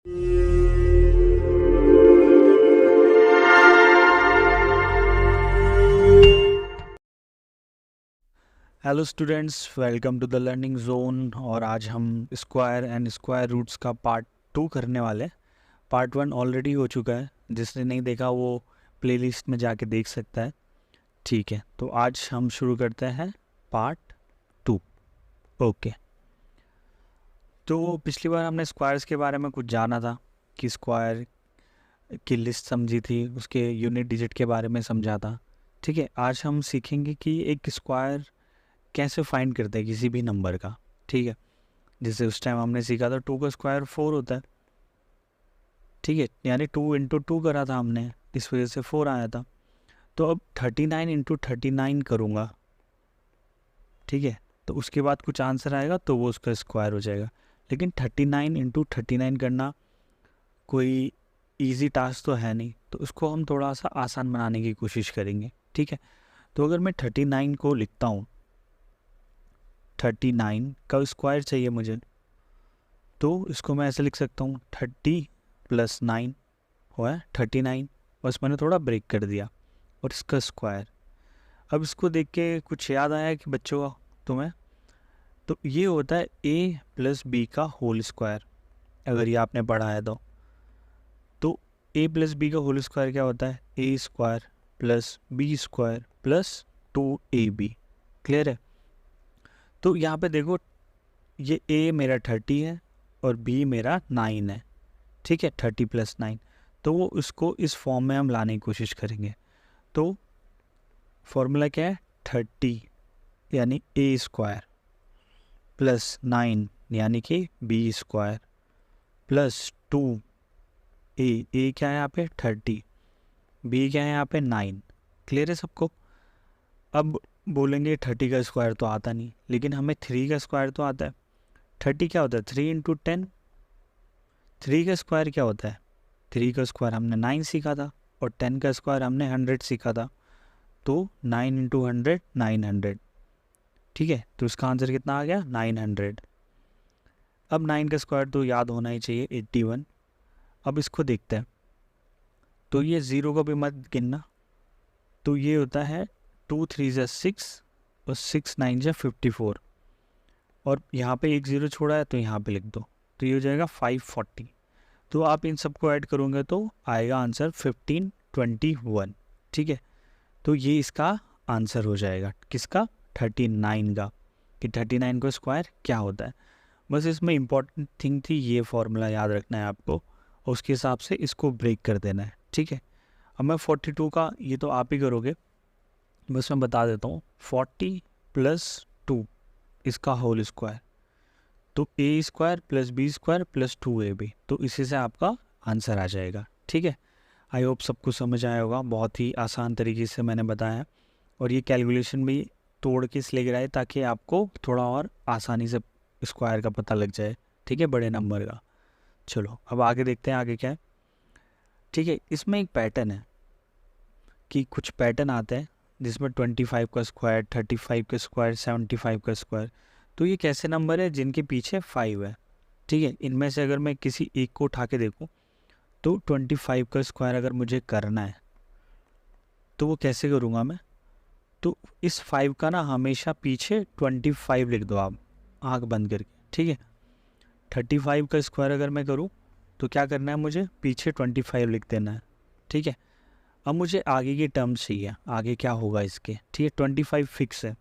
Hello students, welcome to the learning zone. और आज हम स्क्वायर एंड स्क्वायर रूट्स का पार्ट 2 करने वाले हैं। पार्ट 1 ऑलरेडी हो चुका है, जिसने नहीं देखा वो प्लेलिस्ट में जाके देख सकता है। ठीक है, तो आज हम शुरू करते हैं पार्ट 2। ओके, तो पिछली बार हमने स्क्वायर्स के बारे में कुछ जाना था कि स्क्वायर की लिस्ट समझी थी, उसके यूनिट डिजिट के बारे में समझा था। ठीक है, आज हम सीखेंगे कि एक स्क्वायर कैसे फाइंड करते हैं किसी भी नंबर का। ठीक है, जैसे उस टाइम हमने सीखा था 2 का स्क्वायर 4 होता है। ठीक है, यानी 2 इंटू 2 करा था हमने, इस वजह से 4 आया था। तो अब 39 इंटू 39 करूँगा। ठीक है, तो उसके बाद कुछ आंसर आएगा तो वो उसका स्क्वायर हो जाएगा। लेकिन 39 इंटू 39 करना कोई इजी टास्क तो है नहीं, तो उसको हम थोड़ा सा आसान बनाने की कोशिश करेंगे। ठीक है, तो अगर मैं 39 को लिखता हूँ, 39 का स्क्वायर चाहिए मुझे, तो इसको मैं ऐसे लिख सकता हूँ 30 + 9 हुआ 39। बस मैंने थोड़ा ब्रेक कर दिया, और इसका स्क्वायर। अब इसको देख के कुछ याद आया कि बच्चों तुम्हें, तो ये होता है a + b का होल स्क्वायर। अगर ये आपने पढ़ा है तो a + b का होल स्क्वायर क्या होता है? a² + b² + 2ab। क्लियर है? तो यहाँ पे देखो, ये a मेरा 30 है और b मेरा 9 है। ठीक है, 30 + 9, तो वो उसको इस फॉर्म में हम लाने की कोशिश करेंगे। तो फॉर्मूला क्या है? 30 यानी a² + 9 यानी कि b² + 2a। a क्या है यहाँ पे? 30। b क्या है यहाँ पे? 9। क्लियर है सबको? अब बोलेंगे 30 का स्क्वायर तो आता नहीं, लेकिन हमें 3 का स्क्वायर तो आता है। 30 क्या होता है? 3 इंटू 10। 3 का स्क्वायर क्या होता है? 3 का स्क्वायर हमने 9 सीखा था, और 10 का स्क्वायर हमने 100 सीखा था। तो 9 इंटू 100 900। ठीक है, तो इसका आंसर कितना आ गया? 900। अब 9 का स्क्वायर तो याद होना ही चाहिए, 81। अब इसको देखते हैं, तो ये ज़ीरो को भी मत गिनना। तो ये होता है 2 3 = 6 और 6 9 = 54। और यहाँ पे एक ज़ीरो छोड़ा है तो यहाँ पे लिख दो, तो ये हो जाएगा 540। तो आप इन सबको ऐड करोगे तो आएगा आंसर 1521। ठीक है, तो ये इसका आंसर हो जाएगा। किसका? 39 का। कि 39 का स्क्वायर क्या होता है। बस इसमें इम्पॉर्टेंट थिंग थी, ये फॉर्मूला याद रखना है आपको, और उसके हिसाब से इसको ब्रेक कर देना है। ठीक है, अब मैं 42 का, ये तो आप ही करोगे, बस मैं बता देता हूँ। 40 + 2 इसका होल स्क्वायर, तो a² + b² + 2ab, तो इसी से आपका आंसर आ जाएगा। ठीक है, आई होप सबको समझ आया होगा। बहुत ही आसान तरीके से मैंने बताया, और ये कैलकुलेशन भी तोड़ के इसलिए गिराए ताकि आपको थोड़ा और आसानी से स्क्वायर का पता लग जाए। ठीक है, बड़े नंबर का। चलो अब आगे देखते हैं आगे क्या है। ठीक है, इसमें एक पैटर्न है कि कुछ पैटर्न आते हैं जिसमें 25 का स्क्वायर, 35 का स्क्वायर, 75 का स्क्वायर। तो ये कैसे नंबर है जिनके पीछे 5 है। ठीक है, इनमें से अगर मैं किसी एक को उठा के देखूँ, तो 25 का स्क्वायर अगर मुझे करना है तो वो कैसे करूँगा मैं? तो इस 5 का ना हमेशा पीछे 25 लिख दो आप, आँख बंद करके। ठीक है, 35 का स्क्वायर अगर मैं करूँ तो क्या करना है? मुझे पीछे 25 लिख देना है। ठीक है, अब मुझे आगे की टर्म्स चाहिए, आगे क्या होगा इसके। ठीक है, 25 फिक्स है,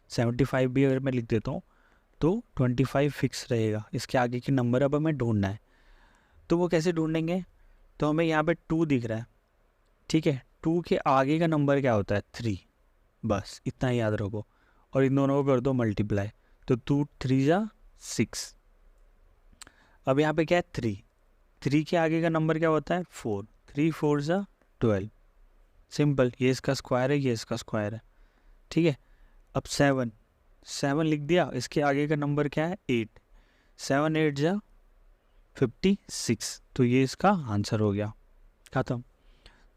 75 भी अगर मैं लिख देता हूँ तो 25 फिक्स रहेगा। इसके आगे की नंबर अब हमें ढूंढना है। तो वो कैसे ढूंढेंगे? तो हमें यहाँ पे 2 दिख रहा है। ठीक है, 2 के आगे का नंबर क्या होता है? 3। बस इतना ही याद रखो, और इन दोनों को कर दो मल्टीप्लाई, तो 2 3 = 6। अब यहाँ पे क्या है? 3। 3 के आगे का नंबर क्या होता है? 4। 3 4 = 12। सिंपल, ये इसका स्क्वायर है, ये इसका स्क्वायर है। ठीक है, अब 7 7 लिख दिया, इसके आगे का नंबर क्या है? 8। 7 8 = 56, तो ये इसका आंसर हो गया, खत्म।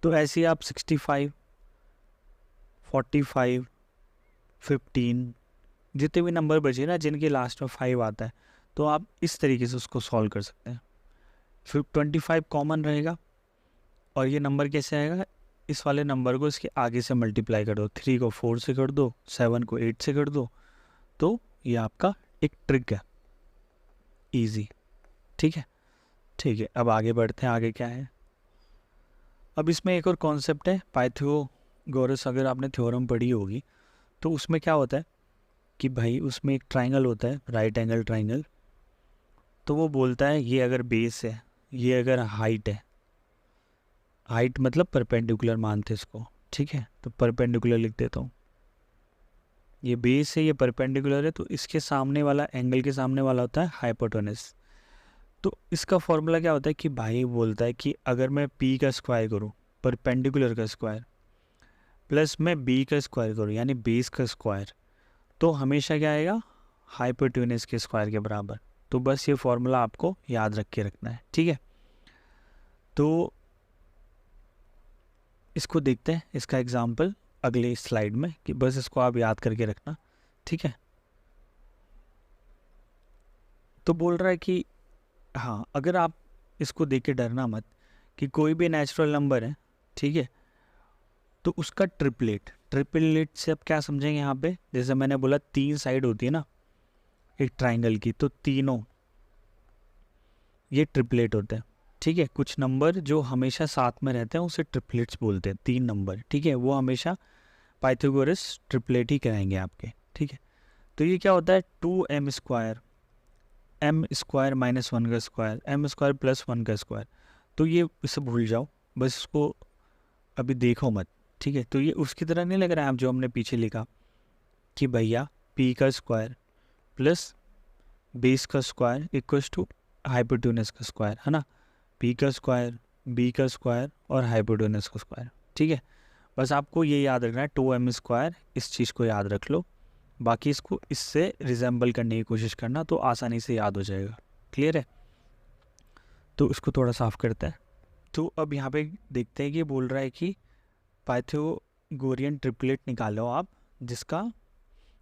तो ऐसे ही आप 65 45 15 जितने भी नंबर बचे ना जिनके लास्ट में 5 आता है, तो आप इस तरीके से उसको सॉल्व कर सकते हैं। फिर 25 कॉमन रहेगा और ये नंबर कैसे आएगा, इस वाले नंबर को इसके आगे से मल्टीप्लाई कर दो, 3 को 4 से कर दो, 7 को 8 से कर दो, तो ये आपका एक ट्रिक है, इजी। ठीक है, ठीक है, अब आगे बढ़ते हैं, आगे क्या है। अब इसमें एक और कॉन्सेप्ट है पाइथागोरस, अगर आपने थ्योरम पढ़ी होगी तो उसमें क्या होता है कि भाई उसमें एक ट्राइंगल होता है, राइट एंगल ट्राइंगल, तो वो बोलता है ये अगर बेस है, ये अगर हाइट है, हाइट मतलब परपेंडिकुलर मानते इसको, ठीक है, तो परपेंडिकुलर लिख देता हूँ, ये बेस है, ये परपेंडिकुलर है, तो इसके सामने वाला एंगल के सामने वाला होता है हाइपोटेनस। तो इसका फॉर्मूला क्या होता है कि भाई बोलता है कि अगर मैं पी का स्क्वायर करूँ, परपेंडिकुलर का स्क्वायर, प्लस मैं बी का स्क्वायर करूँ यानी बेस का स्क्वायर, तो हमेशा क्या आएगा, हाइपोटेनस के स्क्वायर के बराबर। तो बस ये फॉर्मूला आपको याद रख के रखना है, ठीक है। तो इसको देखते हैं, इसका एग्जाम्पल अगले स्लाइड में, कि बस इसको आप याद करके रखना, ठीक है। तो बोल रहा है कि हाँ, अगर आप इसको देख के डरना मत कि कोई भी नेचुरल नंबर है, ठीक है, तो उसका ट्रिपलेट से अब क्या समझेंगे यहाँ पे, जैसे मैंने बोला 3 साइड होती है ना एक ट्राइंगल की, तो तीनों ये ट्रिपलेट होते हैं, ठीक है। कुछ नंबर जो हमेशा साथ में रहते हैं उसे ट्रिपलेट्स बोलते हैं, 3 नंबर, ठीक है, वो हमेशा पाइथागोरस ट्रिपलेट ही कराएंगे आपके, ठीक है। तो ये क्या होता है, 2m square, m square minus 1 का स्क्वायर, m स्क्वायर प्लस 1 का स्क्वायर, तो ये इसे भूल जाओ, बस इसको अभी देखो मत, ठीक है। तो ये उसकी तरह नहीं लग रहा है आप जो हमने पीछे लिखा कि भैया p का स्क्वायर प्लस बेस का स्क्वायर इक्वल्स टू हाइपोटेनस का स्क्वायर, है ना, p का स्क्वायर, b का स्क्वायर और हाइपोटेनस का स्क्वायर, ठीक है। बस आपको ये याद रखना है 2m स्क्वायर, इस चीज़ को याद रख लो, बाकी इसको इससे रिजेंबल करने की कोशिश करना, तो आसानी से याद हो जाएगा, क्लियर है। तो इसको थोड़ा साफ करते हैं। तो अब यहाँ पे देखते हैं कि बोल रहा है कि पाइथागोरियन ट्रिपलेट निकालो आप, जिसका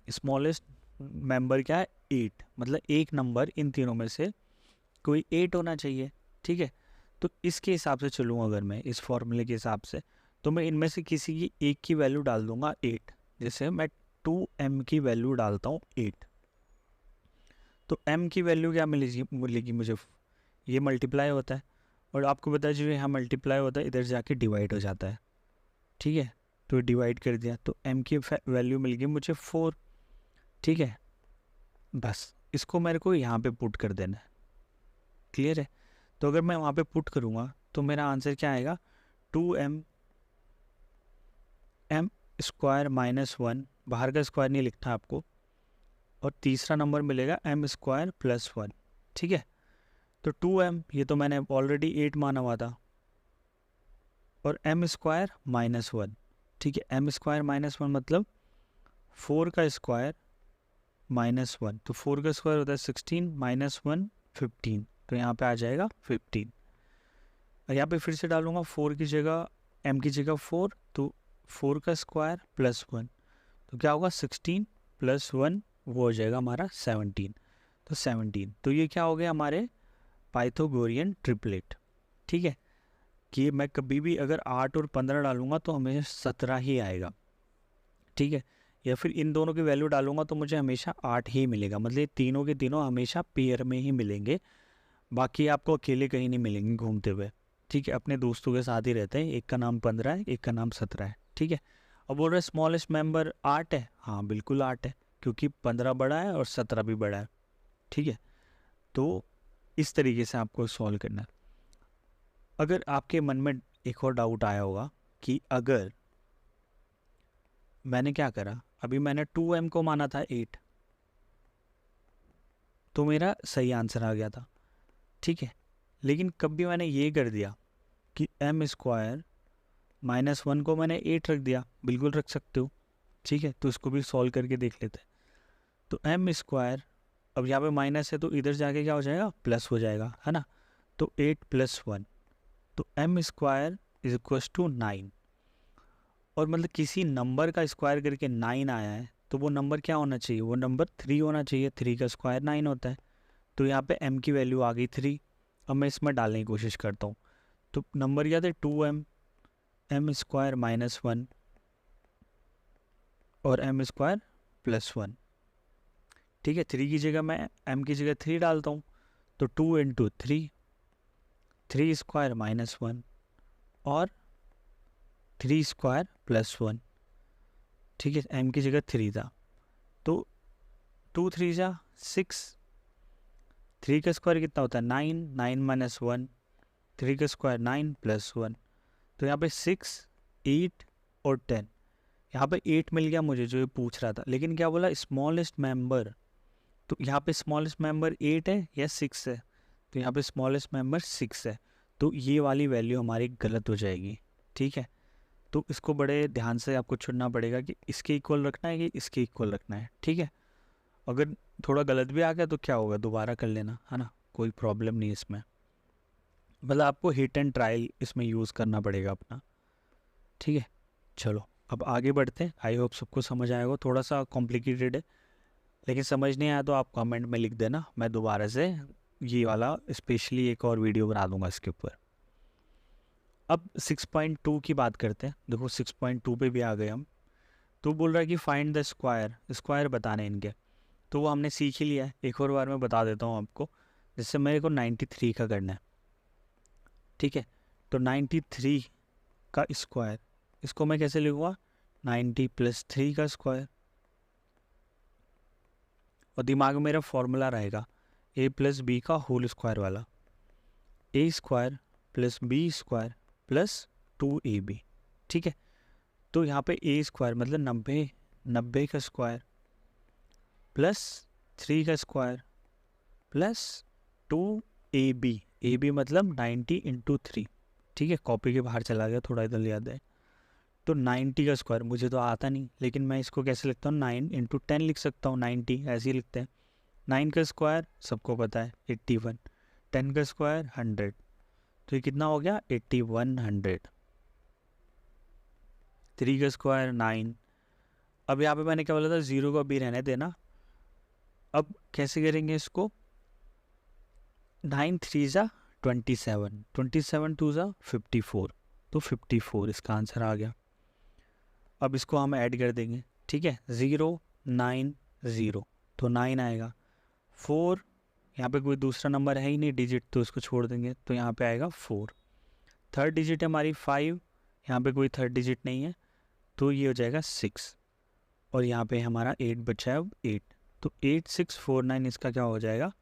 स्मॉलेस्ट मेंबर क्या है, 8, मतलब एक नंबर इन तीनों में से कोई 8 होना चाहिए, ठीक है। तो इसके हिसाब से चलूँ अगर मैं इस फॉर्मूले के हिसाब से, तो मैं इनमें से किसी की एक की वैल्यू डाल दूंगा 8, जैसे मैं 2m की वैल्यू डालता हूँ 8, तो m की वैल्यू क्या मिलेगी मुझे, ये मल्टीप्लाई होता है, और आपको पता है जो यहाँ मल्टीप्लाई होता है इधर जाके डिवाइड हो जाता है, ठीक है। तो डिवाइड कर दिया, तो m की वैल्यू मिल गई मुझे 4, ठीक है। बस इसको मेरे को यहाँ पे पुट कर देना है, क्लियर है। तो अगर मैं वहाँ पे पुट करूँगा तो मेरा आंसर क्या आएगा, 2m m स्क्वायर माइनस 1, बाहर का स्क्वायर नहीं लिखना आपको, और तीसरा नंबर मिलेगा m स्क्वायर प्लस 1, ठीक है। तो 2m, ये तो मैंने ऑलरेडी 8 माना हुआ था, और m स्क्वायर माइनस 1, ठीक है। m स्क्वायर माइनस 1 मतलब 4 का स्क्वायर माइनस 1, तो 4 का स्क्वायर होता है 16, माइनस 1 15, तो यहाँ पे आ जाएगा 15। और यहाँ पे फिर से डालूंगा 4 की जगह, m की जगह 4, तो 4 का स्क्वायर प्लस 1, तो क्या होगा 16 प्लस 1, वो हो जाएगा हमारा 17, तो 17। तो ये क्या हो गया हमारे पाइथागोरियन ट्रिपलेट, ठीक है, कि मैं कभी भी अगर 8 और 15 डालूंगा तो हमेशा 17 ही आएगा, ठीक है। या फिर इन दोनों की वैल्यू डालूंगा तो मुझे हमेशा 8 ही मिलेगा, मतलब ये तीनों के तीनों हमेशा पेयर में ही मिलेंगे, बाकी आपको अकेले कहीं नहीं मिलेंगे घूमते हुए, ठीक है। अपने दोस्तों के साथ ही रहते हैं, एक का नाम 15 है, एक का नाम 17 है, ठीक है। अब बोल रहे स्मॉलेस्ट मेंबर 8 है, हाँ बिल्कुल 8 है, क्योंकि 15 बड़ा है और 17 भी बड़ा है, ठीक है। तो इस तरीके से आपको सॉल्व करना है। अगर आपके मन में एक और डाउट आया होगा कि अगर मैंने क्या करा, अभी मैंने 2m को माना था 8, तो मेरा सही आंसर आ गया था, ठीक है। लेकिन कभी मैंने ये कर दिया कि m स्क्वायर माइनस 1 को मैंने 8 रख दिया, बिल्कुल रख सकते हो, ठीक है। तो इसको भी सॉल्व करके देख लेते हैं। तो m स्क्वायर, अब यहाँ पे माइनस है तो इधर जाके क्या हो जाएगा, प्लस हो जाएगा, है ना। तो 8 प्लस 1, तो m square is equal to 9, और मतलब किसी नंबर का स्क्वायर करके 9 आया है तो वो नंबर क्या होना चाहिए, वो नंबर 3 होना चाहिए, 3 का स्क्वायर 9 होता है। तो यहाँ पे m की वैल्यू आ गई 3, अब मैं इसमें डालने की कोशिश करता हूँ। तो नंबर क्या थे, 2m, m स्क्वायर माइनस 1 और m स्क्वायर प्लस 1। ठीक है, 3 की जगह मैं m की जगह 3 डालता हूँ, तो 2 इंटू 3 स्क्वायर माइनस 1 और 3 स्क्वायर प्लस 1। ठीक है, m की जगह 3 था, तो 2 3 जा 6, 3 का स्क्वायर कितना होता है 9, 9 माइनस 1, 3 का स्क्वायर 9 प्लस 1। तो यहाँ पे 6, 8 और 10, यहाँ पे 8 मिल गया मुझे जो ये पूछ रहा था, लेकिन क्या बोला स्मॉलेस्ट मेंबर। तो यहाँ पे स्मॉलेस्ट मेंबर 8 है या 6 है, तो यहाँ पे स्मॉलेस्ट मेंबर 6 है, तो ये वाली वैल्यू हमारी गलत हो जाएगी। ठीक है, तो इसको बड़े ध्यान से आपको चुनना पड़ेगा कि इसके इक्वल रखना है कि इसके इक्वल रखना है। ठीक है, अगर थोड़ा गलत भी आ गया तो क्या होगा, दोबारा कर लेना, है ना, कोई प्रॉब्लम नहीं इसमें। मतलब आपको हिट एंड ट्रायल इसमें यूज़ करना पड़ेगा अपना। ठीक है, चलो अब आगे बढ़ते हैं। आई होप सबको समझ आएगा, थोड़ा सा कॉम्प्लिकेटेड है, लेकिन समझ नहीं आया तो आप कमेंट में लिख देना, मैं दोबारा से ये वाला स्पेशली एक और वीडियो बना दूंगा इसके ऊपर। अब 6.2 की बात करते हैं। देखो 6.2 पे भी आ गए हम। तो बोल रहा है कि फाइंड द स्क्वायर, स्क्वायर बताने इनके, तो वो हमने सीख ही लिया है, एक और बार मैं बता देता हूँ आपको। जिससे मेरे को 93 का करना है। ठीक है, तो 93 का स्क्वायर, इसको मैं कैसे लिखूँगा, 90 प्लस 3 का स्क्वायर, और दिमाग में मेरा फॉर्मूला रहेगा a प्लस बी का होल स्क्वायर वाला, a square plus B square plus 2ab। ठीक है, तो यहाँ पे a स्क्वायर मतलब 90 का स्क्वायर प्लस 3 का स्क्वायर प्लस 2ab मतलब 90 इंटू 3। ठीक है, कॉपी के बाहर चला गया, थोड़ा इधर याद है। तो 90 का स्क्वायर मुझे तो आता नहीं, लेकिन मैं इसको कैसे लिखता हूँ, 9 इंटू 10 लिख सकता हूँ, 90 ऐसे ही लिखते हैं। 9 का स्क्वायर सबको पता है 81, 10 का स्क्वायर 100, तो ये कितना हो गया 8100। 3 का स्क्वायर 9। अब यहाँ पे मैंने क्या बोला था, 0 को अभी रहने देना। अब कैसे करेंगे इसको, 9 3 ज़ा 27, 27 2 ज़ा 54, तो 54 इसका आंसर आ गया। अब इसको हम ऐड कर देंगे। ठीक है, 0 9 0, तो 9 आएगा। 4, यहाँ पे कोई दूसरा नंबर है ही नहीं डिजिट, तो इसको छोड़ देंगे, तो यहाँ पे आएगा 4। थर्ड डिजिट है हमारी 5, यहाँ पे कोई थर्ड डिजिट नहीं है, तो ये हो जाएगा 6, और यहाँ पे हमारा 8 बचा है, अब 8, तो 8649 इसका क्या हो जाएगा,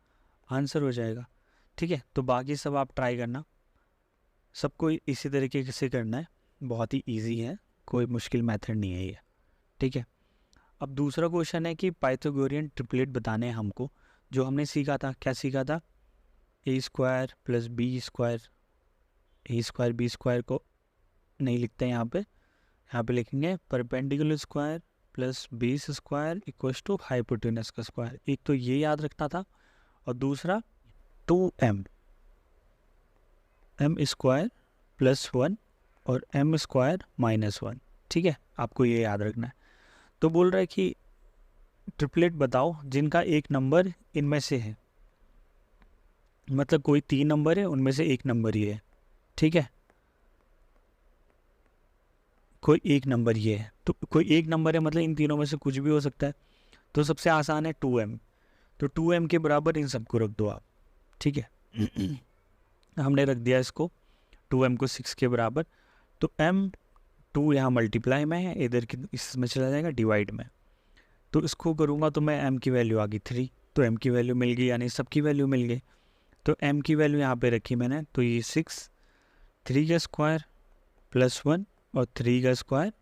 आंसर हो जाएगा। ठीक है, तो बाकी सब आप ट्राई करना, सबको इसी तरीके से करना है, बहुत ही ईजी है, कोई मुश्किल मेथड नहीं है ये। ठीक है, अब दूसरा क्वेश्चन है कि पाइथागोरियन ट्रिपलेट बताने हैं हमको, जो हमने सीखा था। क्या सीखा था, A square plus B square, A square B square को नहीं लिखते हैं यहाँ पे लिखेंगे perpendicular square plus base square equals to hypotenuse का स्क्वायर। एक तो ये याद रखना था, और दूसरा 2m, m स्क्वायर प्लस 1 और m स्क्वायर माइनस 1। ठीक है, आपको ये याद रखना है। तो बोल रहा है कि ट्रिपलेट बताओ जिनका एक नंबर इनमें से है, मतलब कोई 3 नंबर है, उनमें से एक नंबर ये है। ठीक है, कोई एक नंबर ये है, तो कोई एक नंबर है मतलब इन तीनों में से कुछ भी हो सकता है। तो सबसे आसान है 2m, तो 2m के बराबर इन सबको रख दो आप। ठीक है हमने रख दिया इसको 2m को 6 के बराबर, तो m 2 यहाँ मल्टीप्लाई में है, इधर की इसमें चला जाएगा डिवाइड में, तो इसको करूँगा तो मैं m की वैल्यू आ गई 3, तो m की वैल्यू मिल गई, यानी सबकी वैल्यू मिल गई। तो m की वैल्यू यहाँ पे रखी मैंने, तो ये 6, 3 का स्क्वायर प्लस 1 और 3 का स्क्वायर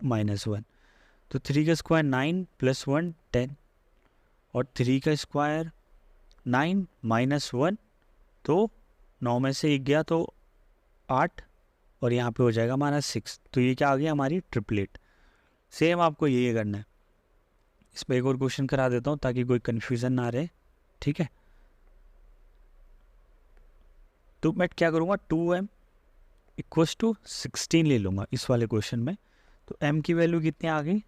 माइनस 1, तो 3 का स्क्वायर 9 प्लस 1 10, और 3 का स्क्वायर 9 माइनस 1, तो 9 में से 1 गया तो 8, और यहाँ पे हो जाएगा हमारा 6। तो ये क्या आ गया, हमारी ट्रिपलेट। सेम आपको ये करना है। इस पर एक और क्वेश्चन करा देता हूँ ताकि कोई कन्फ्यूज़न ना रहे। ठीक है, तो मैं क्या करूँगा, 2m इक्वल्स टू 16 ले लूँगा इस वाले क्वेश्चन में। तो m की वैल्यू कितनी आ गई,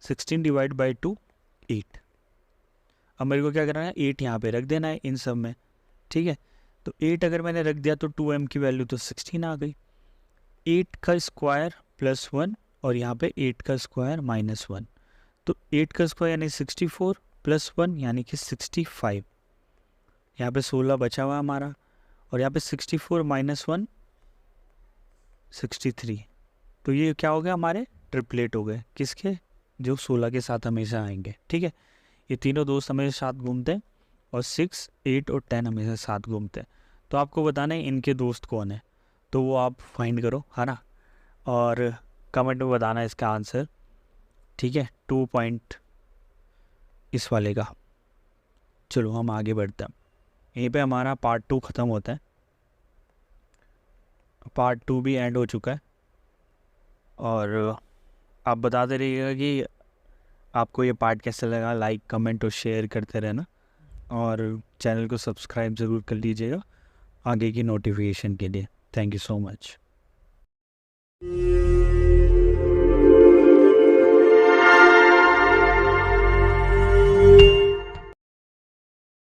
16 डिवाइड बाई 2 8। अब मेरे को क्या करना है, 8 यहाँ पे रख देना है इन सब में। ठीक है, तो तो 8 अगर मैंने रख दिया तो 2m की वैल्यू तो 16 आ गई। 8 का स्क्वायर प्लस 1 और यहाँ पे 8 का स्क्वायर माइनस 1, तो 8 का स्क्वायर यानी 64 प्लस 1 यानी कि 65। यहाँ पे 16 बचा हुआ हमारा, और यहाँ पे 64 माइनस 1 63। तो ये क्या हो गया, हमारे ट्रिपलेट हो गए, किसके, जो 16 के साथ हमेशा आएंगे। ठीक है, ये तीनों दोस्त हमेशा साथ घूमते हैं, और 6, 8 और 10 हमेशा साथ घूमते हैं। तो आपको बताना है इनके दोस्त कौन है, तो वो आप फाइंड करो, है ना, और कमेंट में बताना इसका आंसर। ठीक है, 2 पॉइंट इस वाले का। चलो हम आगे बढ़ते हैं, यहीं पे हमारा पार्ट 2 ख़त्म होता है। पार्ट 2 भी एंड हो चुका है, और आप बताते रहिएगा कि आपको ये पार्ट कैसा लगा। लाइक, कमेंट और शेयर करते रहना, और चैनल को सब्सक्राइब ज़रूर कर लीजिएगा आगे की नोटिफिकेशन के लिए। Thank you so much.